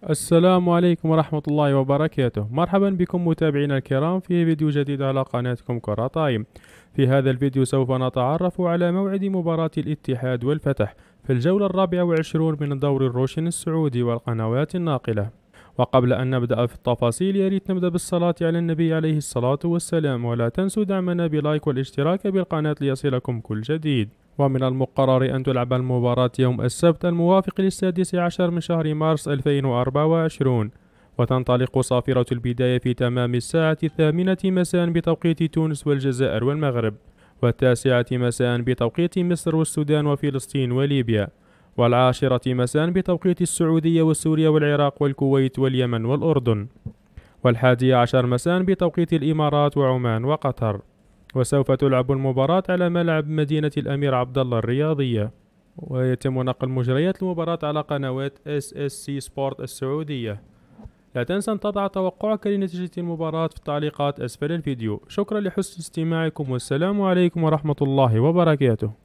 السلام عليكم ورحمة الله وبركاته. مرحبا بكم متابعينا الكرام في فيديو جديد على قناتكم كرة تايم. في هذا الفيديو سوف نتعرف على موعد مباراة الاتحاد والفتح في الجولة 24 من دور الروشن السعودي والقنوات الناقلة. وقبل أن نبدأ في التفاصيل ياريت نبدأ بالصلاة على النبي عليه الصلاة والسلام، ولا تنسوا دعمنا بلايك والاشتراك بالقناة ليصلكم كل جديد. ومن المقرر أن تلعب المباراة يوم السبت الموافق ل16 من شهر مارس 2024، وتنطلق صافرة البداية في تمام الساعة 8 مساء بتوقيت تونس والجزائر والمغرب، و9 مساء بتوقيت مصر والسودان وفلسطين وليبيا، و10 مساء بتوقيت السعودية وسوريا والعراق والكويت واليمن والأردن، و11 مساء بتوقيت الإمارات وعمان وقطر. وسوف تلعب المباراة على ملعب مدينة الأمير عبدالله الرياضية، ويتم نقل مجريات المباراة على قنوات SSC سبورت السعودية. لا تنسى أن تضع توقعك لنتيجة المباراة في التعليقات أسفل الفيديو. شكرا لحسن استماعكم، والسلام عليكم ورحمة الله وبركاته.